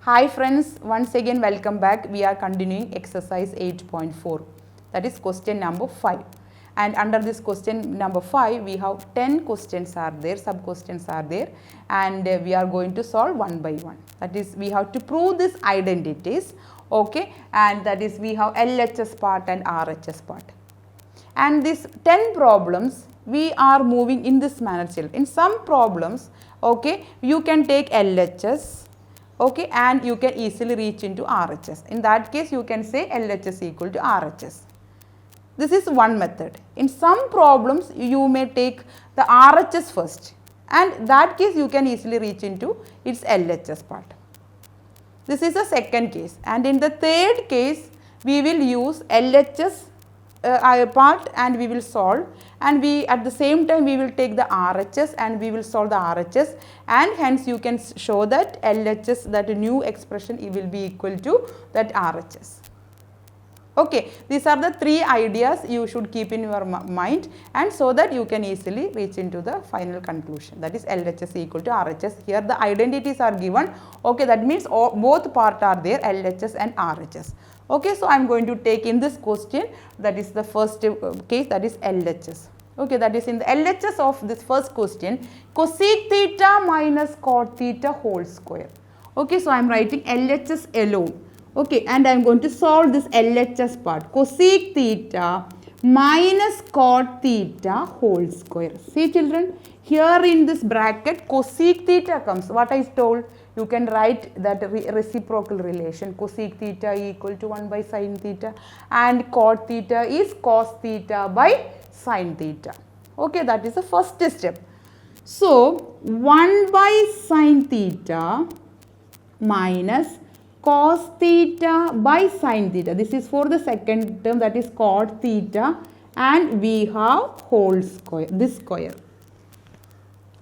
Hi friends, once again welcome back. We are continuing exercise 8.4, that is question number 5. And under this question number 5, we have 10 questions are there, sub questions are there, and we are going to solve one by one. That is, we have to prove these identities, okay, and that is we have LHS part and RHS part. And these 10 problems we are moving in this manner, children. In some problems, okay, you can take LHS, okay, and you can easily reach into RHS. In that case, you can say LHS equal to RHS. This is one method. In some problems, you may take the RHS first, and in that case you can easily reach into its LHS part. This is the second case, and in the third case, we will use LHS part and we will solve, and we at the same time we will take the RHS and we will solve the RHS, and hence you can show that LHS, that new expression, it will be equal to that RHS. Okay, these are the three ideas you should keep in your mind, and so that you can easily reach into the final conclusion, that is LHS equal to RHS. Here the identities are given, okay, that means both part are there, LHS and RHS. Okay, so I am going to take in this question, that is the first case, that is LHS. Okay, that is in the LHS of this first question, cosec theta minus cot theta whole square. Okay, so I am writing LHS alone. Okay, and I am going to solve this LHS part, cosec theta minus cot theta whole square. See children, here in this bracket cosec theta comes. What I told, you can write that reciprocal relation, cosec theta equal to 1 by sin theta, and cot theta is cos theta by sin theta. Okay, that is the first step. So 1 by sin theta minus cos theta by sin theta. This is for the second term, that is cot theta, and we have whole square, this square.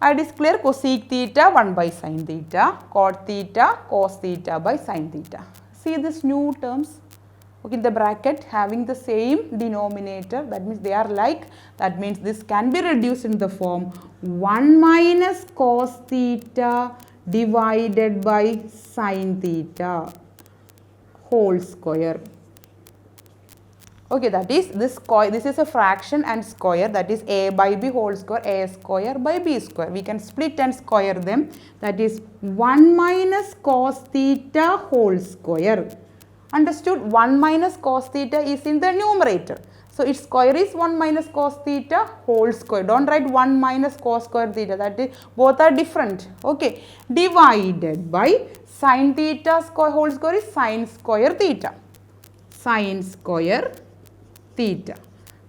I declare cosec theta 1 by sin theta, cot theta cos theta by sin theta. See these new terms, okay, in the bracket having the same denominator, that means they are like, that means this can be reduced in the form 1 minus cos theta divided by sin theta whole square. Okay, that is this square, this is a fraction and square, that is a by b whole square, a square by b square. We can split and square them, that is 1 minus cos theta whole square. Understood? 1 minus cos theta is in the numerator. So its square is 1 minus cos theta whole square. Don't write 1 minus cos square theta, that is, both are different. Okay, divided by sin theta square whole square is sin square theta. Sin square theta.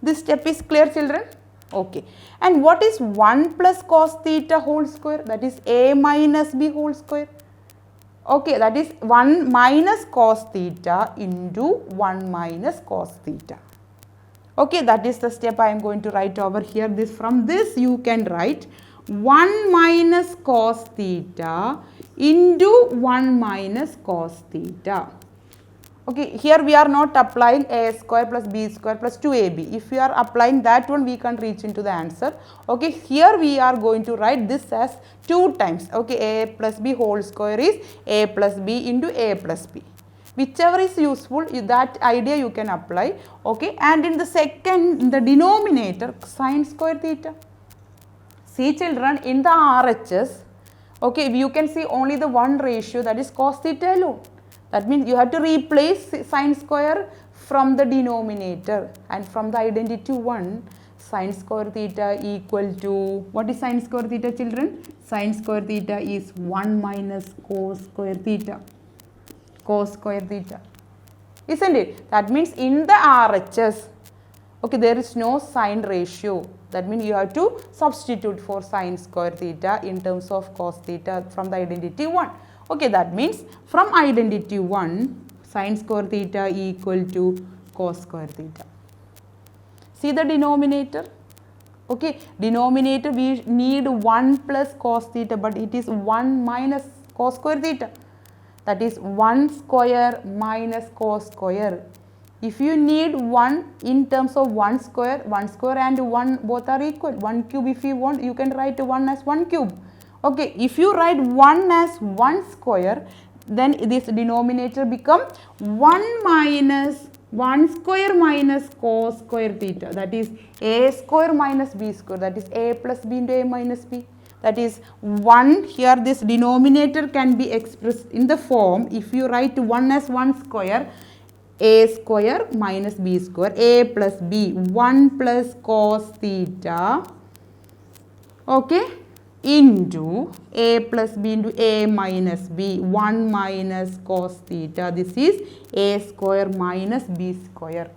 This step is clear, children? Okay. And what is 1 plus cos theta whole square? That is a minus b whole square. Okay, that is 1 minus cos theta into 1 minus cos theta. Okay, that is the step I am going to write over here. This, from this you can write 1 minus cos theta into 1 minus cos theta. Okay, here we are not applying a square plus b square plus 2ab. If we are applying that one, we can reach into the answer. Okay, here we are going to write this as 2 times. Okay, a plus b whole square is a plus b into a plus b. Whichever is useful, that idea you can apply. Okay, and in the second, in the denominator, sin square theta. See children, in the RHS, okay, you can see only the one ratio, that is cos theta alone. That means you have to replace sin square from the denominator, and from the identity 1, sin square theta equal to, what is sin square theta, children? Sin square theta is 1 minus cos square theta. Cos square theta, isn't it? That means in the RHS, okay, there is no sign ratio. That means you have to substitute for sin square theta in terms of cos theta from the identity 1. Okay, that means from identity 1, sin square theta equal to cos square theta. See the denominator? Okay, denominator we need 1 plus cos theta, but it is 1 minus cos square theta. That is 1 square minus cos square. If you need 1 in terms of 1 square and 1 both are equal. 1 cube, if you want, you can write 1 as 1 cube. Okay, if you write 1 as 1 square, then this denominator become 1 minus 1 square minus cos square theta, that is a square minus b square, that is a plus b into a minus b. That is 1, here this denominator can be expressed in the form, if you write 1 as 1 square, a square minus b square, a plus b, 1 plus cos theta, okay, into a plus b into a minus b, 1 minus cos theta, this is a square minus b square.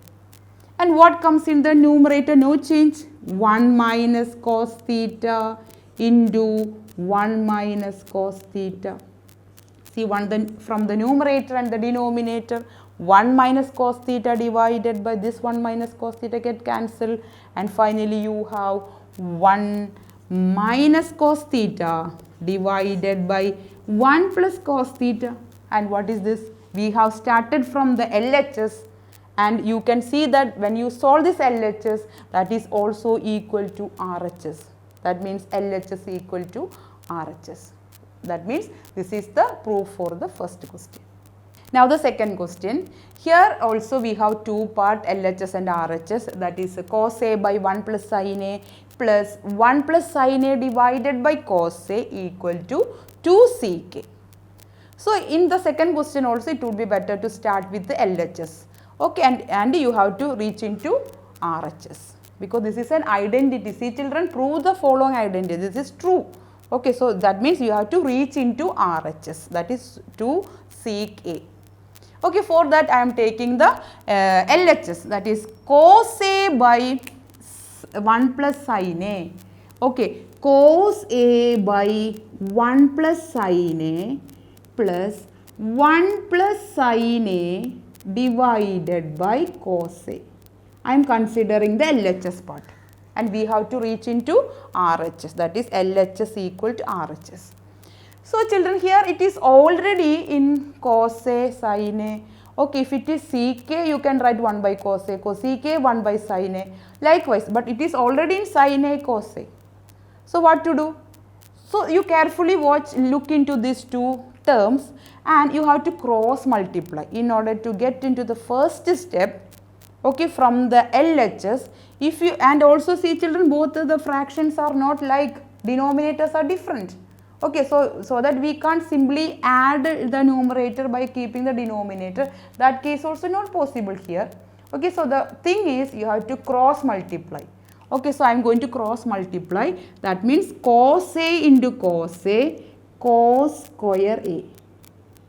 And what comes in the numerator? No change, 1 minus cos theta into 1 minus cos theta. See, from the numerator and the denominator, 1 minus cos theta divided by this 1 minus cos theta get cancelled, and finally you have 1 minus cos theta divided by 1 plus cos theta. And what is this? We have started from the LHS, and you can see that when you solve this LHS, that is also equal to RHS. That means LHS equal to RHS. That means this is the proof for the first question. Now the second question. Here also we have two part LHS and RHS, that is cos A by 1 plus sin A plus 1 plus sin A divided by cos A equal to 2 sec. So in the second question also it would be better to start with the LHS. Okay, and you have to reach into RHS, because this is an identity. See children, prove the following identity. This is true. Okay, so that means you have to reach into RHS, that is 2 sec A. Okay, for that I am taking the LHS, that is cos A by 1 plus sin A. Okay, cos A by 1 plus sin A plus 1 plus sin A divided by cos A. I am considering the LHS part, and we have to reach into RHS, that is LHS equal to RHS. So children, here it is already in cos A, sin A. Okay, if it is sec A, you can write 1 by cos A, cosec A 1 by sin A. Likewise, but it is already in sin A, cos A. So what to do? So you carefully look into these two terms, and you have to cross multiply in order to get into the first step. Okay, from the LHS, if you, and also see children, both the fractions are not like, denominators are different. Okay, so that we can't simply add the numerator by keeping the denominator. That case also not possible here. Okay, so the thing is you have to cross multiply. Okay, so I am going to cross multiply. That means cos A into cos A, cos square A,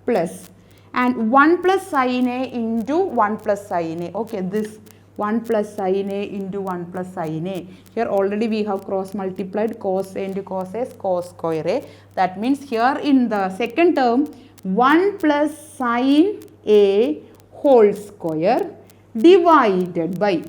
plus, and 1 plus sin A into 1 plus sin A. Okay, this 1 plus sin A into 1 plus sin A. Here already we have cross multiplied cos A into cos A is cos square A. That means here in the second term, 1 plus sin A whole square divided by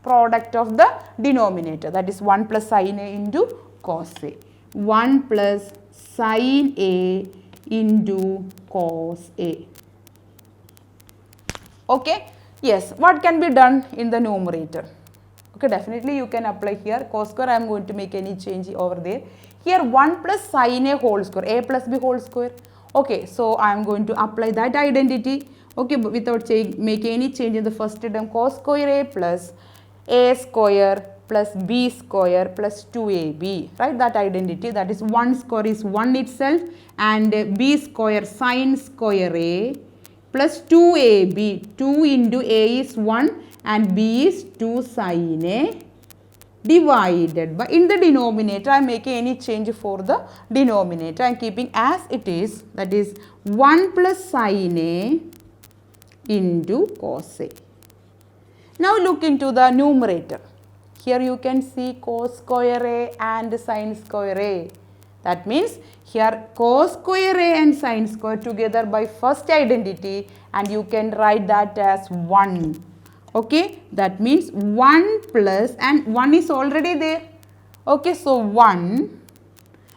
product of the denominator, that is 1 plus sin A into cos A. 1 plus sin A into cos A. Okay, yes, what can be done in the numerator? Okay, definitely you can apply here cos square. I am going to make any change over there. Here 1 plus sin A whole square, A plus B whole square. Okay, so I am going to apply that identity. Okay, but without making any change in the first term, cos square A plus A square plus B square plus 2AB, right? That identity, that is 1 square is 1 itself, and B square sin square A plus 2AB, 2 into A is 1 and B is 2 sin A divided by, in the denominator I am making any change for the denominator, I am keeping as it is, that is 1 plus sin A into cos A. Now look into the numerator. Here you can see cos square A and sin square A. That means here cos square A and sin square together by first identity, and you can write that as 1. Okay, that means 1 plus, and 1 is already there. Okay, so 1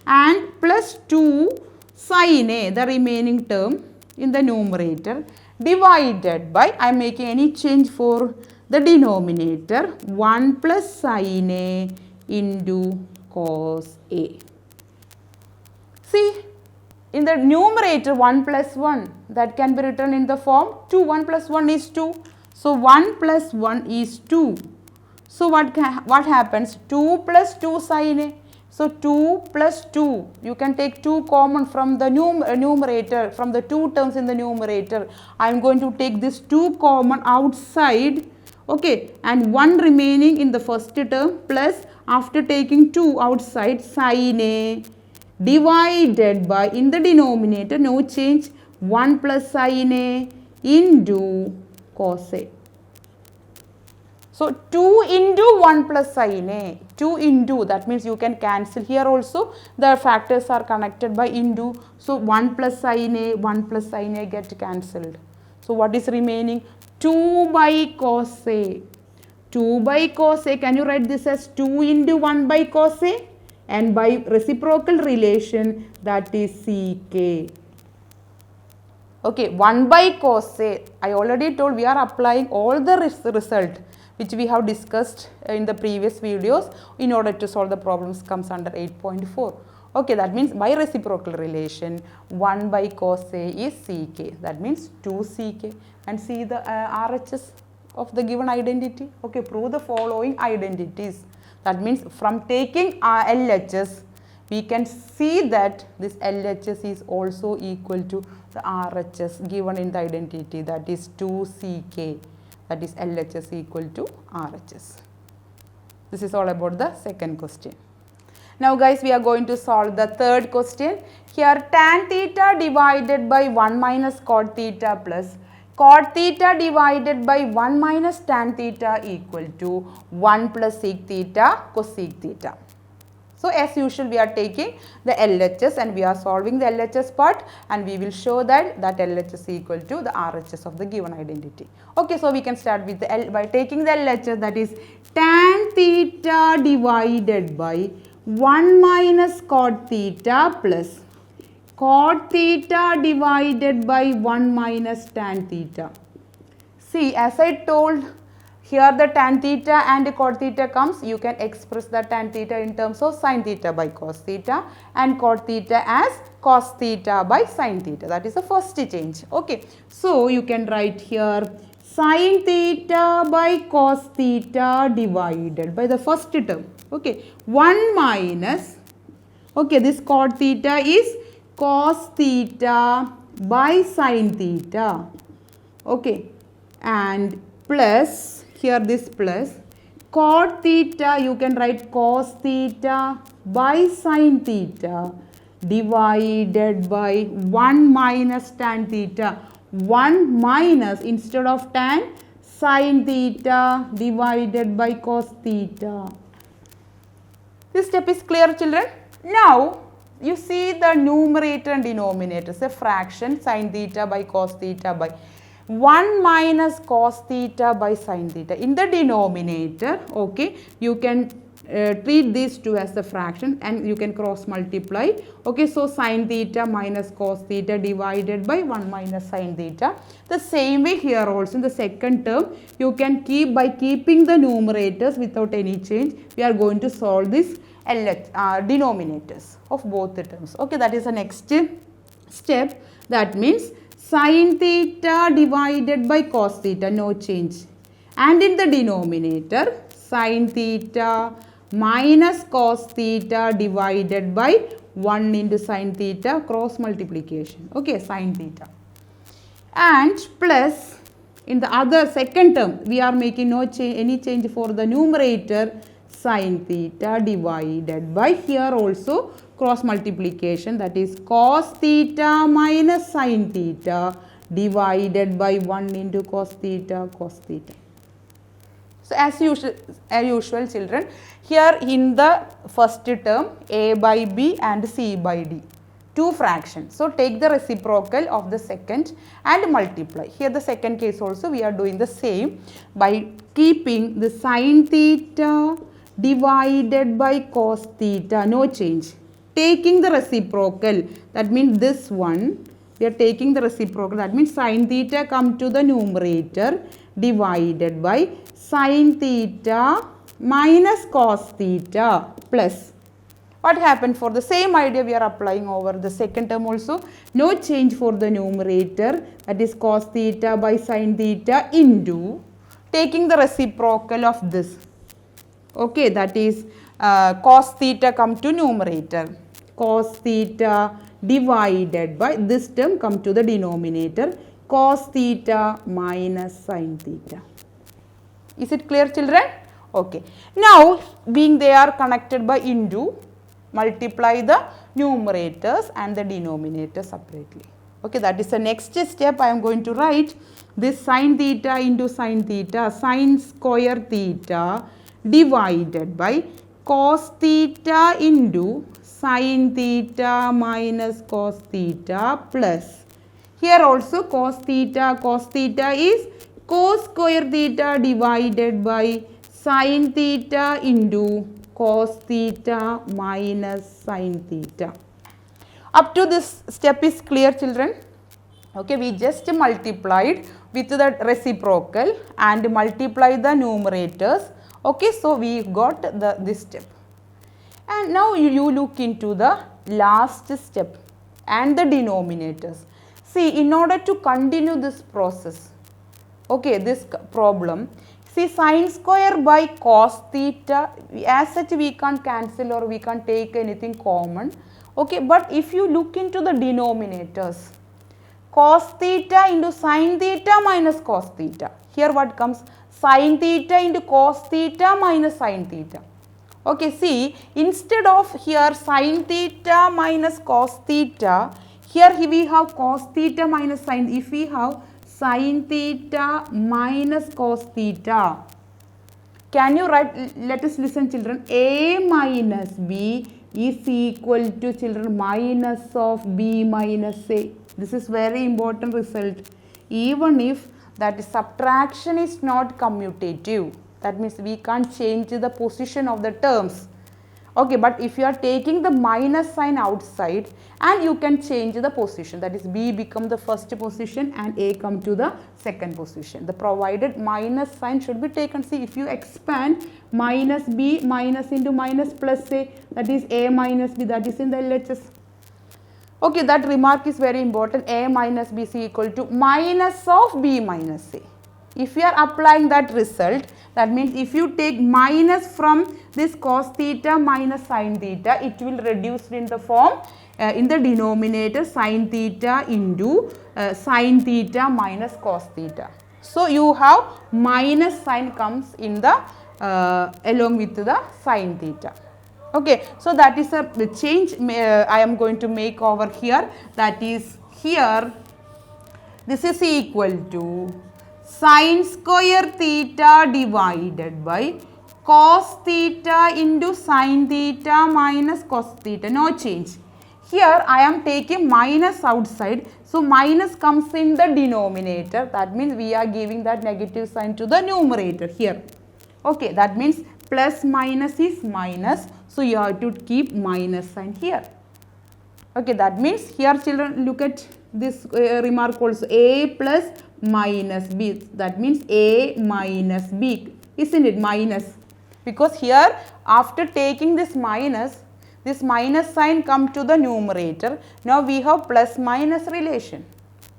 and plus 2 sin A, the remaining term in the numerator, divided by, I am making any change for the denominator, 1 plus sin A into cos A. See, in the numerator 1 plus 1, that can be written in the form 2. 1 plus 1 is 2. So 1 plus 1 is 2. So what happens? 2 plus 2 sin A. So 2 plus 2, you can take 2 common from the numerator, from the 2 terms in the numerator. I am going to take this 2 common outside, okay, and 1 remaining in the first term, plus after taking 2 outside, sin A divided by, in the denominator, no change, 1 plus sin A into cos A. So 2 into 1 plus sin A, 2 into, that means you can cancel here also, the factors are connected by into. So 1 plus sin A, 1 plus sin A get cancelled. So what is remaining? 2 by cos A. 2 by cos A, can you write this as 2 into 1 by cos A? And by reciprocal relation, that is sec. Okay, 1 by cos A, I already told we are applying all the result which we have discussed in the previous videos in order to solve the problems comes under 8.4. Okay, that means by reciprocal relation 1 by cos A is sec, that means 2 sec, and see the RHS of the given identity. Okay, prove the following identities. That means from taking LHS, we can see that this LHS is also equal to the RHS given in the identity, that is 2 sec. That is LHS equal to RHS. This is all about the second question. Now guys, we are going to solve the third question. Here tan theta divided by 1 minus cot theta plus cot theta divided by 1 minus tan theta equal to 1 plus sec theta cosec theta. So as usual, we are taking the LHS and we are solving the LHS part, and we will show that LHS is equal to the RHS of the given identity. Okay, so we can start with the by taking the LHS, that is tan theta divided by 1 minus cot theta plus cot theta divided by 1 minus tan theta. See, as I told, here the tan theta and cot theta comes, you can express the tan theta in terms of sin theta by cos theta and cot theta as cos theta by sin theta. That is the first change. Okay, so you can write here sin theta by cos theta divided by the first term. Okay, 1 minus, okay, this cot theta is cos theta by sin theta. Okay, and plus, here this plus cot theta, you can write cos theta by sin theta divided by 1 minus tan theta. 1 minus, instead of tan, sin theta divided by cos theta. This step is clear, children? Now you see the numerator and denominator, say fraction sin theta by cos theta by 1 minus cos theta by sin theta. In the denominator, okay, you can treat these two as the fraction and you can cross multiply. Okay, so sin theta minus cos theta divided by 1 minus sin theta. The same way here also in the second term, you can keep by keeping the numerators without any change. We are going to solve this denominators of both the terms. Okay, that is the next step. That means sin theta divided by cos theta, no change, and in the denominator sin theta minus cos theta divided by 1 into sin theta, cross multiplication, okay, sin theta, and plus in the other second term we are making no change, any change for the numerator, sin theta divided by here also cross multiplication, that is cos theta minus sin theta divided by 1 into cos theta cos theta. So as usual children, here in the first term a by b and c by d, two fractions. So take the reciprocal of the second and multiply. Here the second case also we are doing the same by keeping the sin theta divided by cos theta, no change. Taking the reciprocal, that means this one, we are taking the reciprocal, that means sin theta come to the numerator divided by sin theta minus cos theta plus What happened for the same idea we are applying over the second term also? No change for the numerator, that is cos theta by sin theta into taking the reciprocal of this. Okay, that is cos theta come to numerator. Cos theta divided by this term come to the denominator. Cos theta minus sin theta. Is it clear, children? Okay. Now, being they are connected by into, multiply the numerators and the denominator separately. Okay, that is the next step. I am going to write this sin theta into sin theta, sin square theta divided by cos theta into sin theta minus cos theta plus. Here also cos theta is cos square theta divided by sin theta into cos theta minus sin theta. Up to this step is clear, children? Okay, we just multiplied with the reciprocal and multiply the numerators. Okay, so we got this step. And now you look into the last step and the denominators. See, in order to continue this process, okay, this problem, see sin square by cos theta, as such we can't cancel or we can't take anything common. Okay, but if you look into the denominators, cos theta into sin theta minus cos theta. Here what comes? Sin theta into cos theta minus sin theta. Okay, see, instead of here sin theta minus cos theta, here we have cos theta minus sin. If we have sin theta minus cos theta, can you write, let us listen, children, A minus B is equal to, children, minus of B minus A. This is very important result. Even if that subtraction is not commutative, that means we can't change the position of the terms. Okay, but if you are taking the minus sign outside and you can change the position, that is B become the first position and A come to the second position. The provided minus sign should be taken. See, if you expand minus B minus into minus plus A, that is A minus B, that is in the LHS. Okay, that remark is very important. A minus B is equal to minus of B minus A. If you are applying that result, that means if you take minus from this cos theta minus sin theta, it will reduce in the form in the denominator sin theta into sin theta minus cos theta. So you have minus sign comes in the along with the sin theta. Okay, so that is a change I am going to make over here. That is here, this is equal to sin square theta divided by cos theta into sin theta minus cos theta. No change. Here I am taking minus outside. So minus comes in the denominator. That means we are giving that negative sign to the numerator here. Okay, that means plus minus is minus. So you have to keep minus sign here. Okay, that means here, children, look at this remark also, A plus minus B. That means A minus B, isn't it? Minus. Because here after taking this minus sign come to the numerator. Now we have plus minus relation.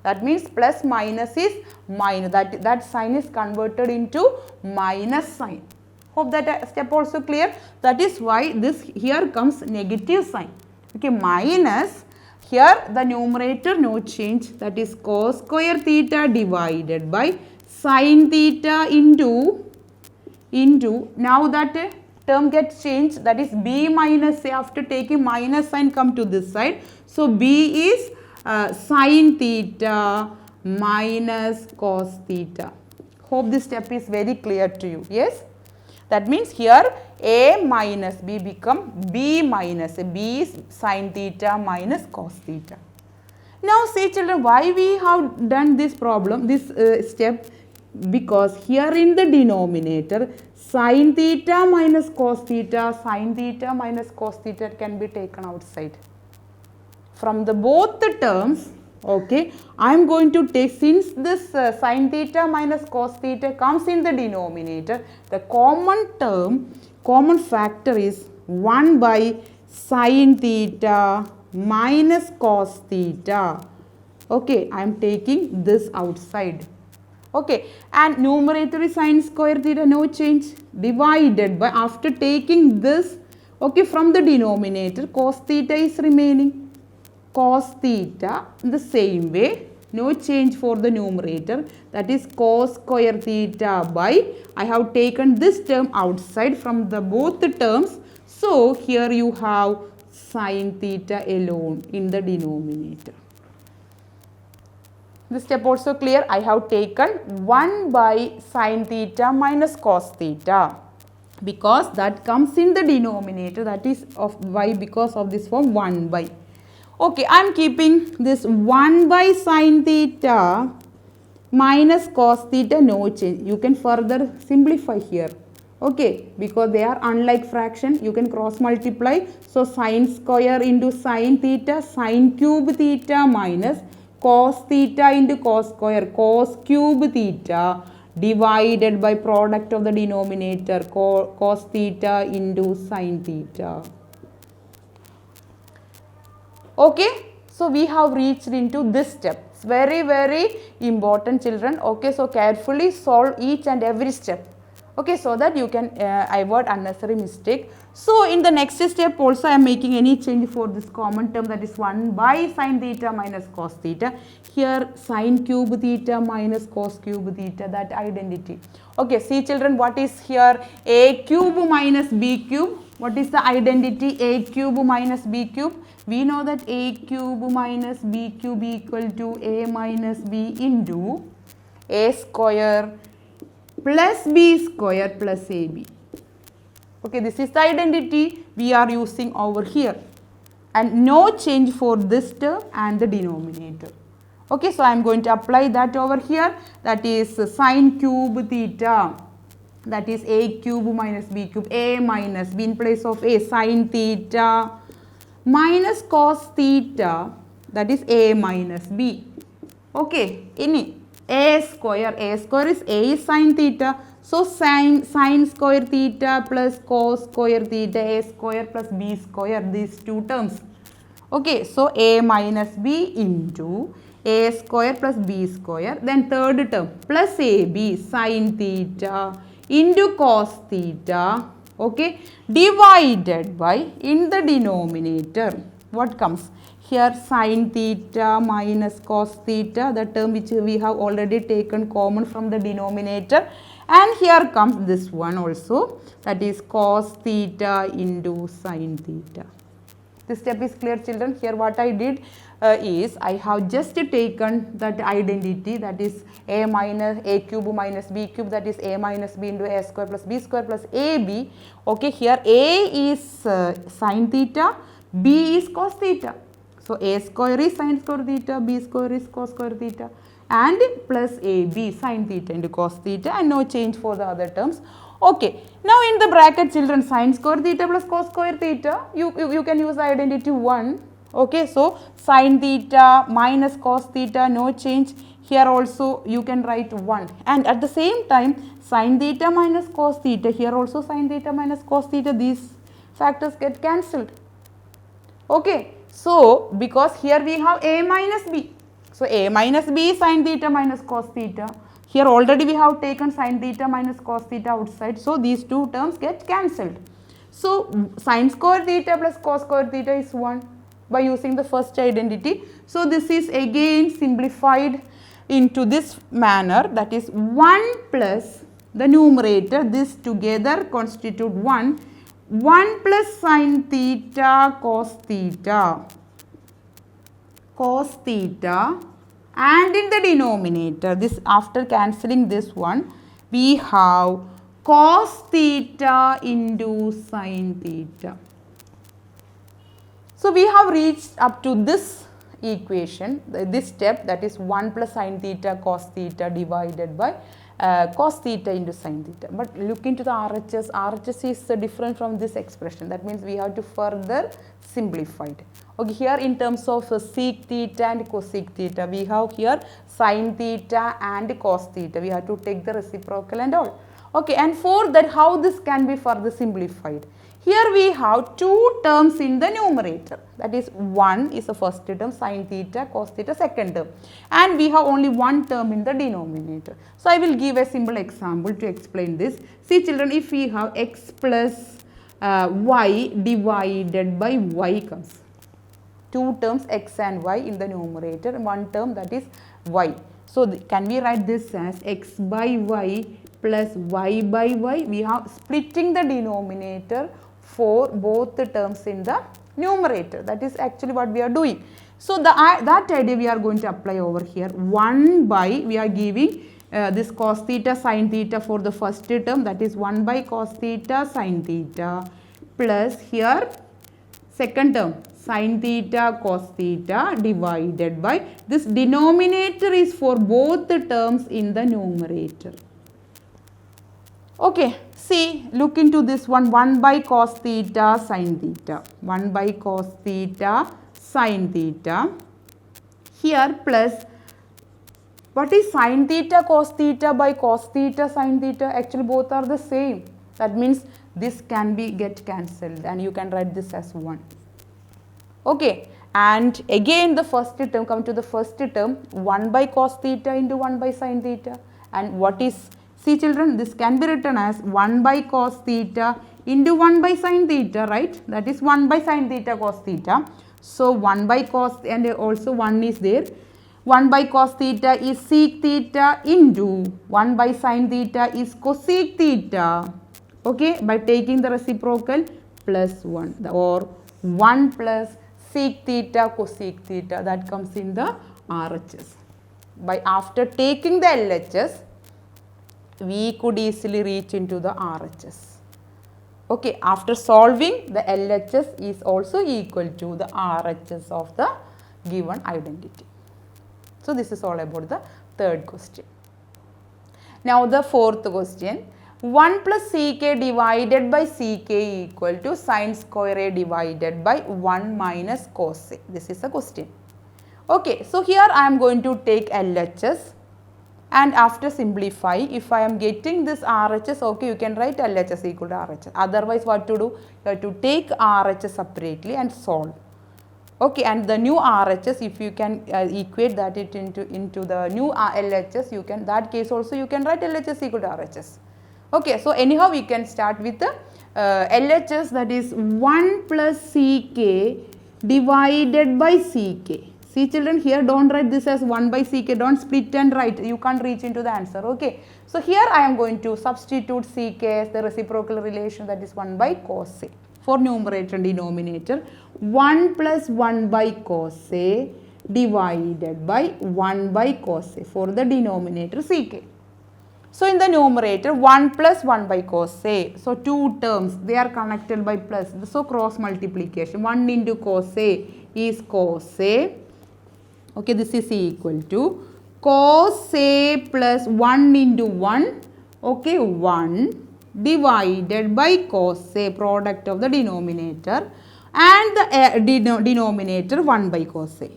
That means plus minus is minus. That sign is converted into minus sign. Hope that step also clear. That is why this here comes negative sign. Okay, minus, here the numerator no change, that is cos square theta divided by sin theta into now that term gets changed, that is B minus A. After taking minus sign come to this side. So B is sin theta minus cos theta. Hope this step is very clear to you. Yes? That means here A minus B become B minus A. B is sin theta minus cos theta. Now see, children, why we have done this problem, this step? Because here in the denominator, sin theta minus cos theta can be taken outside. From the both the terms, okay, I am going to take, since this sin theta minus cos theta comes in the denominator, the common term, common factor is 1 by sin theta minus cos theta. Okay, I am taking this outside. Okay, and numerator is sin square theta, no change, divided by, after taking this, okay, from the denominator, cos theta is remaining. Cos theta in the same way, no change for the numerator, that is cos square theta by, I have taken this term outside from the both the terms. So here you have sin theta alone in the denominator. This step also clear. I have taken 1 by sin theta minus cos theta because that comes in the denominator, that is of y, because of this form 1 by. Okay, I am keeping this 1 by sin theta minus cos theta, no change. You can further simplify here. Okay, because they are unlike fraction, you can cross multiply. So sin square into sin theta, sin cube theta minus cos theta into cos square, cos cube theta divided by product of the denominator, cos theta into sin theta. Okay, so we have reached into this step. It's very, very important, children. Okay, so carefully solve each and every step. Okay, so that you can avoid unnecessary mistake. So in the next step also I am making any change for this common term, that is 1 by sin theta minus cos theta. Here sin cube theta minus cos cube theta, that identity. Okay, see children, what is here? A cube minus b cube. What is the identity? A cube minus b cube. We know that a cube minus b cube equal to a minus b into a square plus b square plus ab. Okay, this is the identity we are using over here, and no change for this term and the denominator. Okay, so I am going to apply that over here, that is sin cube theta, that is a cube minus b cube, a minus b in place of a, sin theta minus cos theta, that is a minus b. Okay, ini a square is a is sin theta, so sin square theta plus cos square theta, a square plus b square, these two terms. Okay, so a minus b into a square plus b square, then third term plus ab sin theta into cos theta, okay, divided by, in the denominator, what comes? Here sin theta minus cos theta, the term which we have already taken common from the denominator, and here comes this one also, that is cos theta into sin theta. This step is clear, children. Here what I did is I have just taken that identity, that is a cube minus b cube, that is a minus b into a square plus b square plus ab. Okay, here a is sin theta, b is cos theta. So a square is sin square theta, b square is cos square theta, and plus ab sin theta into cos theta, and no change for the other terms. Okay, now in the bracket, children, sin square theta plus cos square theta, you can use the identity 1. Okay, so sin theta minus cos theta, no change. Here also you can write 1, and at the same time sin theta minus cos theta, here also sin theta minus cos theta, these factors get cancelled. Okay, so because here we have a minus b, so a minus b is sin theta minus cos theta. Here already we have taken sin theta minus cos theta outside, so these two terms get cancelled. So sin square theta plus cos square theta is 1 by using the first identity. So this is again simplified into this manner, that is 1 plus the numerator, this together constitute 1 plus sin theta cos theta, and in the denominator, this after cancelling this one, we have cos theta into sin theta. So we have reached up to this equation, this step, that is 1 plus sin theta cos theta divided by cos theta into sin theta. But look into the RHS. RHS is different from this expression. That means we have to further simplify it. Okay, here in terms of sec theta and cosec theta, we have here sin theta and cos theta. We have to take the reciprocal and all. Okay, and for that, how this can be further simplified? Here we have two terms in the numerator. That is, one is the first term, sin theta, cos theta, second term. And we have only one term in the denominator. So I will give a simple example to explain this. See children, if we have x plus y divided by y comes. Two terms x and y in the numerator, one term that is y. So can we write this as x by y plus y by y? We have splitting the denominator for both the terms in the numerator. That is actually what we are doing. So that idea we are going to apply over here. 1 by, we are giving this cos theta sin theta for the first term, that is 1 by cos theta sin theta, plus here second term sin theta cos theta divided by, this denominator is for both the terms in the numerator. Okay, see, look into this one, 1 by cos theta sin theta, 1 by cos theta sin theta, here plus, what is sin theta cos theta by cos theta sin theta? Actually both are the same. That means this can be get cancelled and you can write this as 1. Okay, and again the first term, come to the first term, 1 by cos theta into 1 by sin theta, and what is, see children, this can be written as 1 by cos theta into 1 by sin theta, right? That is 1 by sin theta cos theta. So 1 by cos, and also 1 is there. 1 by cos theta is sec theta into 1 by sin theta is cosec theta. Okay, by taking the reciprocal plus 1, or 1 plus sec theta cosec theta, that comes in the RHS. By after taking the LHS, we could easily reach into the RHS. Okay, after solving, the LHS is also equal to the RHS of the given identity. So this is all about the third question. Now the fourth question, 1 plus ck divided by ck equal to sin square a divided by 1 minus cos a. This is a question. Okay, so here I am going to take LHS. And after simplify, if I am getting this RHS, okay, you can write LHS equal to RHS. Otherwise, what to do? You have to take RHS separately and solve. Okay, and the new RHS, if you can equate that into the new LHS, you can, that case also you can write LHS equal to RHS. Okay, so anyhow we can start with the LHS, that is 1 plus ck divided by ck. See children, here don't write this as 1 by ck, don't split and write, you can't reach into the answer, okay. So here I am going to substitute ck as the reciprocal relation, that is 1 by cos a. For numerator and denominator, 1 plus 1 by cos a divided by 1 by cos a for the denominator ck. So in the numerator, 1 plus 1 by cos a, so two terms, they are connected by plus, so cross multiplication, 1 into cos a is cos a. Okay, this is equal to cos a plus 1 into 1, okay, 1 divided by cos a, product of the denominator, and the denominator 1 by cos a.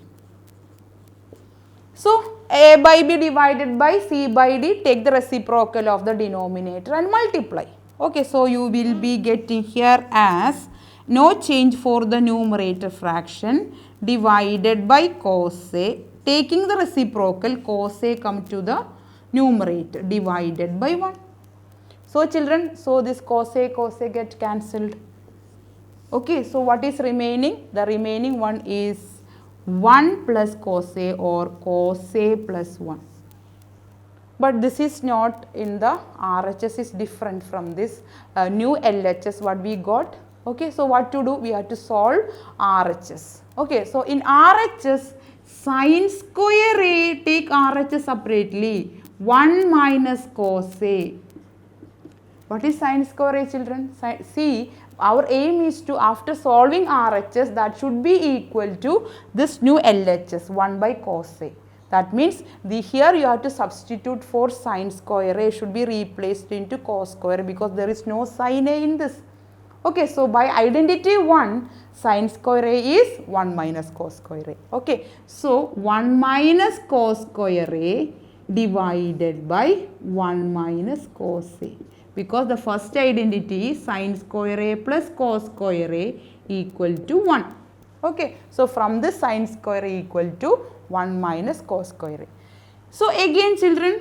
So a by b divided by c by d, take the reciprocal of the denominator and multiply. Okay, so you will be getting here as no change for the numerator fraction divided by cos a, taking the reciprocal cos a come to the numerator divided by 1. So children, so this cos a get cancelled. Okay, so what is remaining? The remaining one is 1 plus cos a, or cos a plus 1. But this is not in the RHS, is different from this new LHS what we got. Okay, so what to do? We have to solve RHS. Okay, so in RHS, sin square a, take RHS separately, 1 minus cos a. What is sin square a, children? See, our aim is to, after solving RHS, that should be equal to this new LHS, 1 by cos a. That means here you have to substitute for sin square a, should be replaced into cos square, because there is no sin a in this. Okay, so by identity 1, sin square a is 1 minus cos square a. Okay, so 1 minus cos square a divided by 1 minus cos a. because the first identity is sin square a plus cos square a equal to 1. Okay, so from this sin square a equal to 1 minus cos square a. So again children,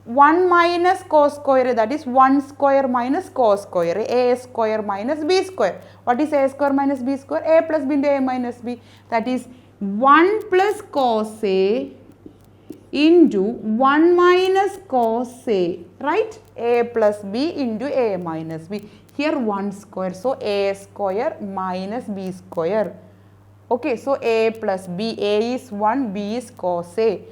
1 minus cos square, that is 1 square minus cos square, a square minus b square. What is a square minus b square? A plus b into a minus b. That is 1 plus cos a into 1 minus cos a, right? A plus b into a minus b. Here 1 square, so a square minus b square. Okay, so a plus b, a is 1, b is cos a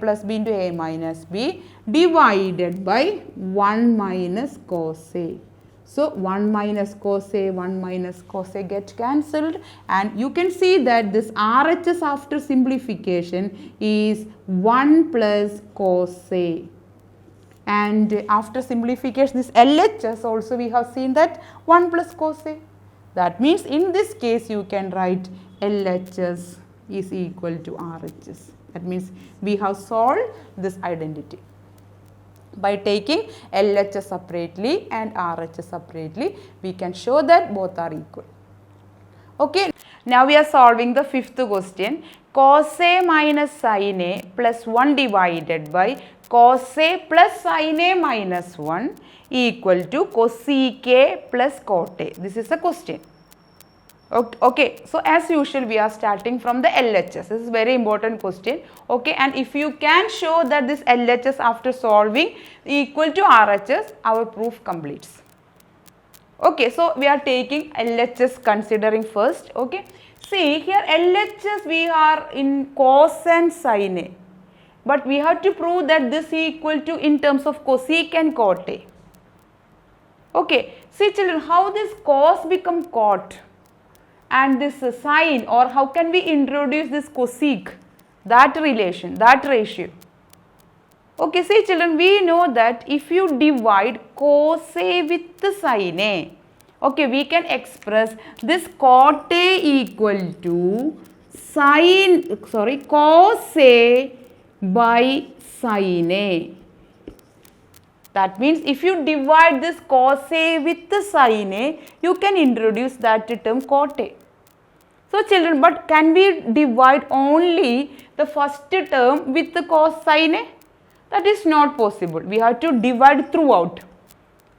plus b into a minus b divided by 1 minus cos a. So 1 minus cos a, 1 minus cos a get cancelled, and you can see that this RHS after simplification is 1 plus cos a. And after simplification, this LHS also we have seen that 1 plus cos a. That means in this case you can write LHS is equal to RHS. That means we have solved this identity. By taking LHS separately and RHS separately, we can show that both are equal. Okay, now we are solving the fifth question. Cos A minus sin A plus 1 divided by cos A plus sin A minus 1 equal to cosec A plus cot A. This is the question. Okay, so as usual we are starting from the LHS. This is very important question. Okay, and if you can show that this LHS after solving equal to RHS, our proof completes. Okay, so we are taking LHS considering first. Okay, see here LHS we are in cos and sin A, but we have to prove that this equal to in terms of cosec and cot A. Okay, see children, how this cos become cot and this sin, or how can we introduce this cosec, that relation, that ratio. Okay, see children, we know that if you divide cos A with the sin A, okay, we can express this cot A equal to cos A by sin A. That means if you divide this cos A with the sin A, you can introduce that term cot A. So children, but can we divide only the first term with the cos sin A? That is not possible. We have to divide throughout.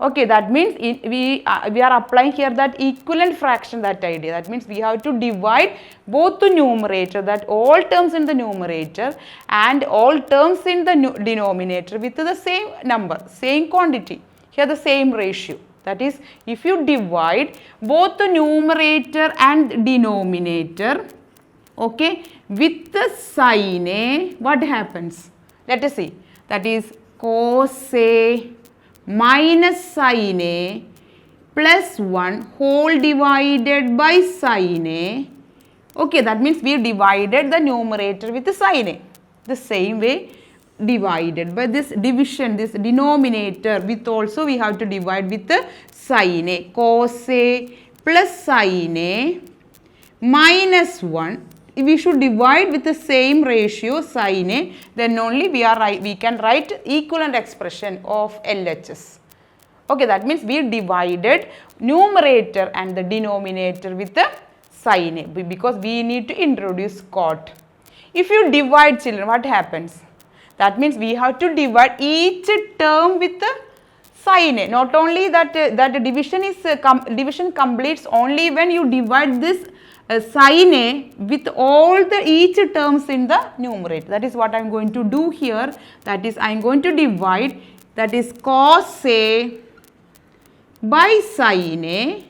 Okay, that means we are applying here that equivalent fraction, that idea. That means we have to divide both the numerator, that all terms in the numerator and all terms in the denominator with the same number, same quantity. Here the same ratio. That is, if you divide both the numerator and denominator, okay, with the sin A, what happens? Let us see. That is cos A minus sin A plus 1 whole divided by sin A. Okay, that means we divided the numerator with the sin A. The same way divided by this division, this denominator with also we have to divide with the sin A. Cos A plus sin A minus 1. We should divide with the same ratio sin A, then only we can write equivalent expression of LHS. Okay, that means we divided numerator and the denominator with the sin A because we need to introduce cot. If you divide children, what happens? That means we have to divide each term with the sin A. Not only that, that division is division completes only when you divide this sin A with all the each terms in the numerator. That is what I am going to do here. That is, I am going to divide, that is cos A by sin A.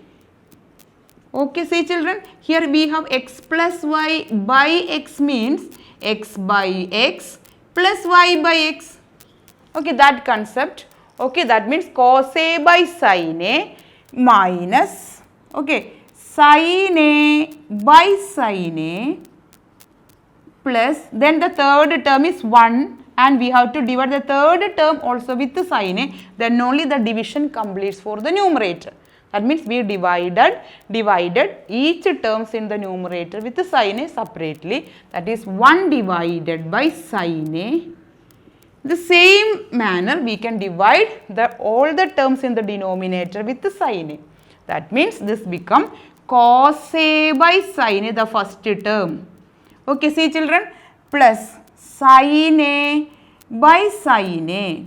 Okay, see children, here we have x plus y by x means x by x plus y by x. Okay, that concept. Okay, that means cos A by sin A minus, okay, sin A by sin A plus, then the third term is 1 and we have to divide the third term also with the sin A, then only the division completes for the numerator. That means we divided each terms in the numerator with the sin A separately. That is 1 divided by sin A The same manner we can divide all the terms in the denominator with the sin A. That means this become cos A by sin A, the first term. Okay, see children, plus sin A by sin A.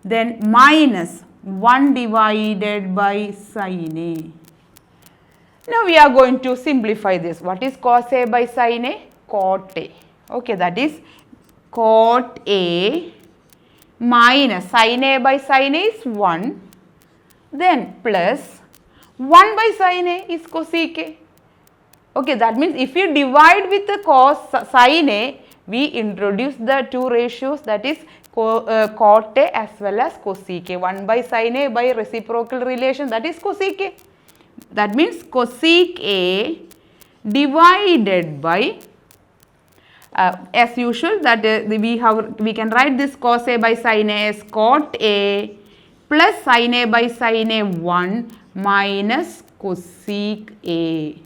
Then minus 1 divided by sin A. Now we are going to simplify this. What is cos A by sin A? Cot A. Okay, that is cot A minus sin A by sin A is 1. Then plus 1 by sin A is cosec A. Okay, that means if you divide with the sin A, we introduce the two ratios, that is cot A as well as cosec A. 1 by sin A by reciprocal relation, that is cosec A. That means cosec A divided by as usual that we can write this cos A by sin A as cot A plus sin A by sin A 1 minus cosec A.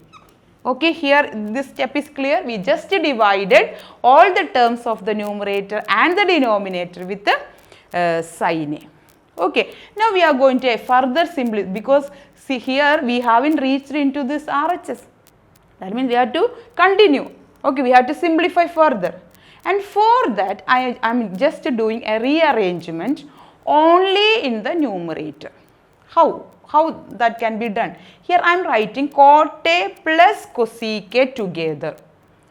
Okay, here this step is clear. We just divided all the terms of the numerator and the denominator with the sin A. Okay, now we are going to further simplify, because see here we haven't reached into this RHS. That means we have to continue. Okay, we have to simplify further. And for that I am just doing a rearrangement only in the numerator. How that can be done? Here I am writing cot A plus cosec A together,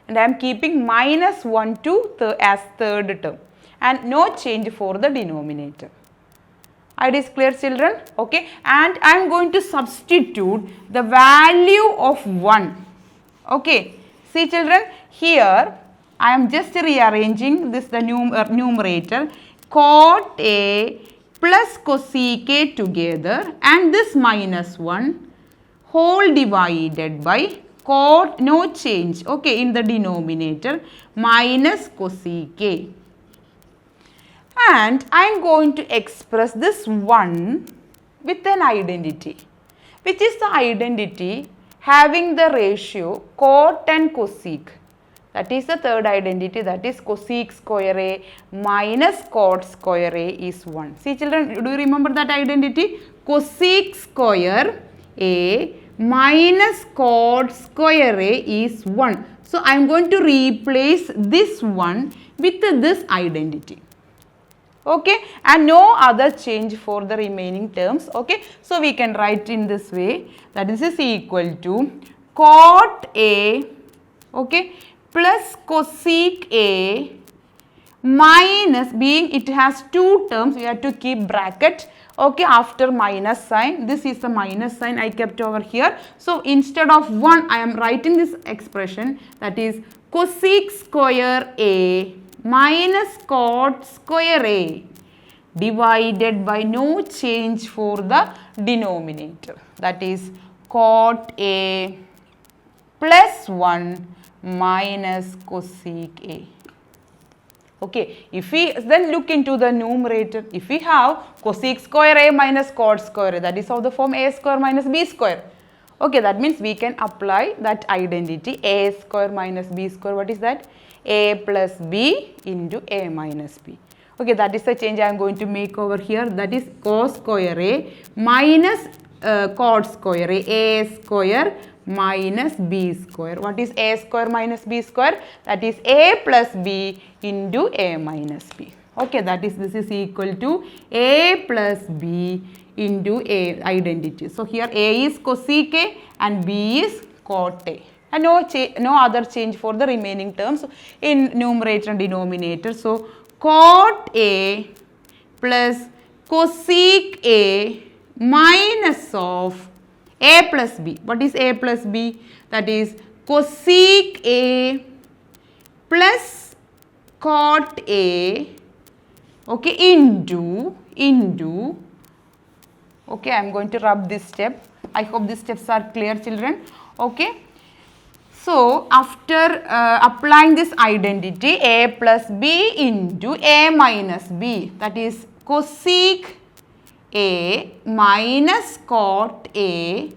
and I am keeping minus 1 to as third term, and no change for the denominator. It is clear children? Okay, and I am going to substitute the value of 1. Okay, see children, here I am just rearranging this the numerator cot A plus cosec A together, and this minus 1 whole divided by cot, no change, okay, in the denominator, minus cosec A. And I am going to express this 1 with an identity, which is the identity having the ratio cot and cosec. That is the third identity, that is cosec square A minus cot square A is 1. See children, do you remember that identity? Cosec square A minus cot square A is 1. So I am going to replace this 1 with this identity. Okay, and no other change for the remaining terms. Okay, so we can write in this way, that is equal to cot A, okay, plus cosec A minus, being it has two terms, we have to keep bracket, okay, after minus sign. This is the minus sign I kept over here. So instead of 1 I am writing this expression, that is cosec square A minus cot square A divided by no change for the denominator, that is cot A plus 1 minus cosec A. Okay, if we then look into the numerator, if we have cosec square A minus cot square A, that is of the form A square minus B square. Okay, that means we can apply that identity A square minus B square. What is that? A plus B into A minus B. Okay, that is the change I am going to make over here. That is cos square A minus cot square A square minus B square. What is A square minus B square? That is A plus B into A minus B. Okay, that is, this is equal to A plus B into A identity. So here A is cosec A and B is cot A. And no other change for the remaining terms in numerator and denominator. So cot A plus cosec A minus of A plus B. What is A plus B? That is cosec A plus cot A, okay, into, okay, I am going to rub this step. I hope these steps are clear children. Okay. So after applying this identity A plus B into A minus B, that is cosec A minus cot A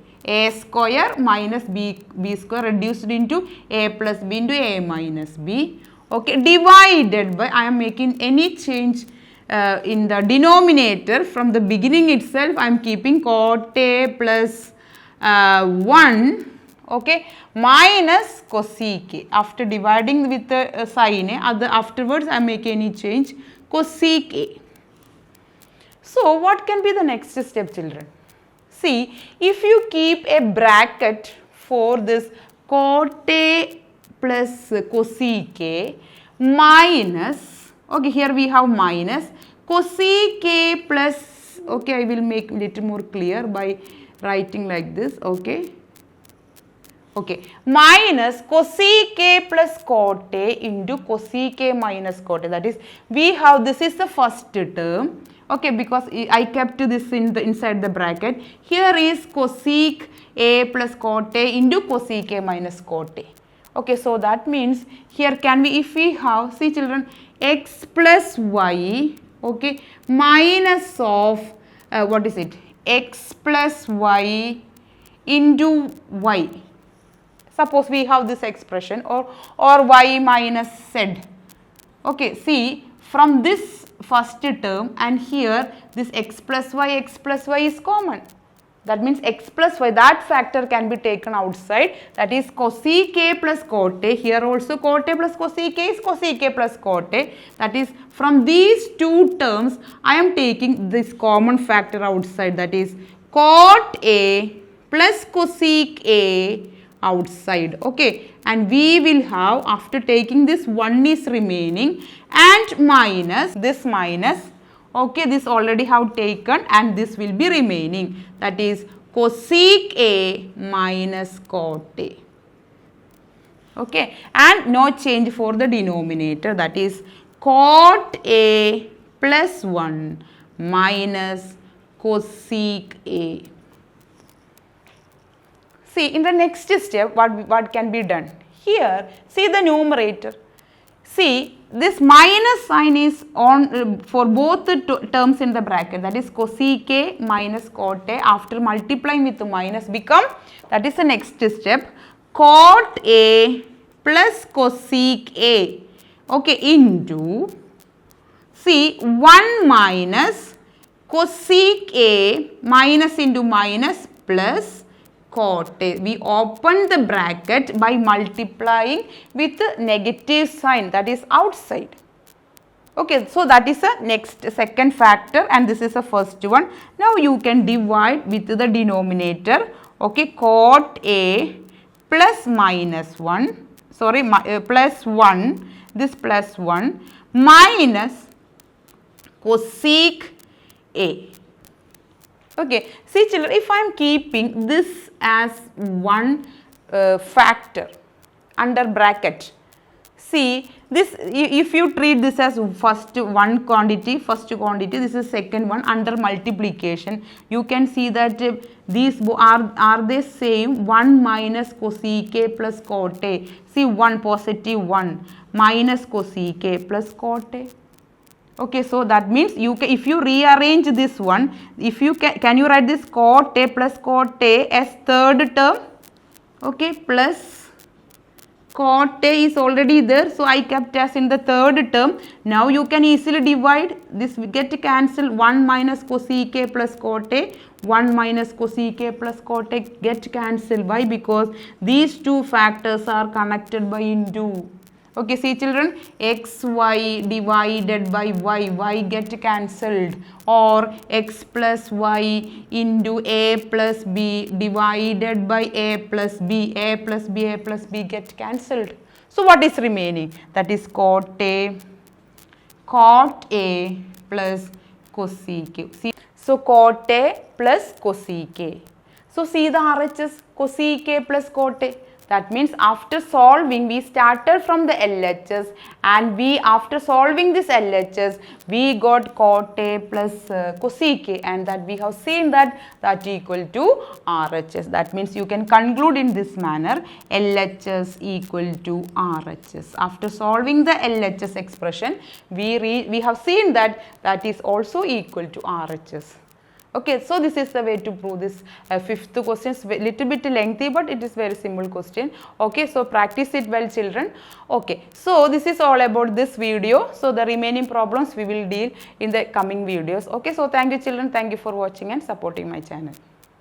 square minus B square reduced into A plus B into A minus B. okay, divided by, I am making any change in the denominator. From the beginning itself I am keeping cot A plus 1, okay, minus cosec A. After dividing with the sin A, afterwards I am making any change cosec A. So what can be the next step, children? See, if you keep a bracket for this cot A plus cosec A minus, okay, here we have minus cosec A plus, okay, I will make little more clear by writing like this, okay, minus cosec A plus cot A into cosec A minus cot A. That is, we have, this is the first term, okay, because I kept this inside the bracket. Here is cosec A plus cot A into cosec A minus cot A. Okay, so that means here can we, if we have, see children, x plus y, okay, minus of what is it, x plus y into y. Suppose we have this expression, or y minus z. Okay, see, from this first term and here this x plus y is common. That means x plus y, that factor can be taken outside. That is cosec A plus cot A. Here also cot A plus cosec A is cosec A plus cot A. That is, from these two terms I am taking this common factor outside. That is cot A plus cosec A outside, okay, and we will have, after taking this, 1 is remaining and minus this minus, okay, this already have taken and this will be remaining, that is cosec A minus cot A, okay, and no change for the denominator, that is cot A plus 1 minus cosec A. See, in the next step, what can be done? Here, see the numerator. See, this minus sign is on for both the terms in the bracket. That is cosec A minus cot A. After multiplying with the minus become, that is the next step, cot A plus cosec A. Okay, into, see, 1 minus cosec A minus into minus plus cot A. We open the bracket by multiplying with the negative sign, that is outside. Okay, so that is the next second factor and this is the first one. Now you can divide with the denominator, okay, cot A plus minus 1, sorry, plus 1, this plus 1 minus cosec A. Okay, see children, if I am keeping this as one factor under bracket, see this, if you treat this as first quantity, this is second one under multiplication, you can see that these are they same, 1 minus cosec A plus cot A, see 1 positive 1 minus cosec A plus cot A. Okay, so that means you can, if you rearrange this one, if you can you write this cot A plus cot A as third term, okay, plus cot A is already there, so I kept as in the third term. Now you can easily divide, this get cancelled, 1 minus cosec A plus cot A, 1 minus cosec A plus cot A get cancelled. Why? Because these two factors are connected by into. Okay, see children, xy divided by y get cancelled, or x plus y into a plus b divided by a plus b get cancelled. So what is remaining? That is cot A plus cosec A. See, so cot A plus cosec A. So see the RHS, cosec A plus cot A. That means after solving, we started from the LHS and we, after solving this LHS, we got cot A plus cosec A, and that we have seen that equal to RHS. That means you can conclude in this manner, LHS equal to RHS. After solving the LHS expression, we have seen that is also equal to RHS. Okay, so this is the way to prove this fifth question. It's a little bit lengthy, but it is very simple question. Okay, so practice it well, children. Okay, so this is all about this video. So the remaining problems we will deal in the coming videos. Okay, so thank you, children. Thank you for watching and supporting my channel.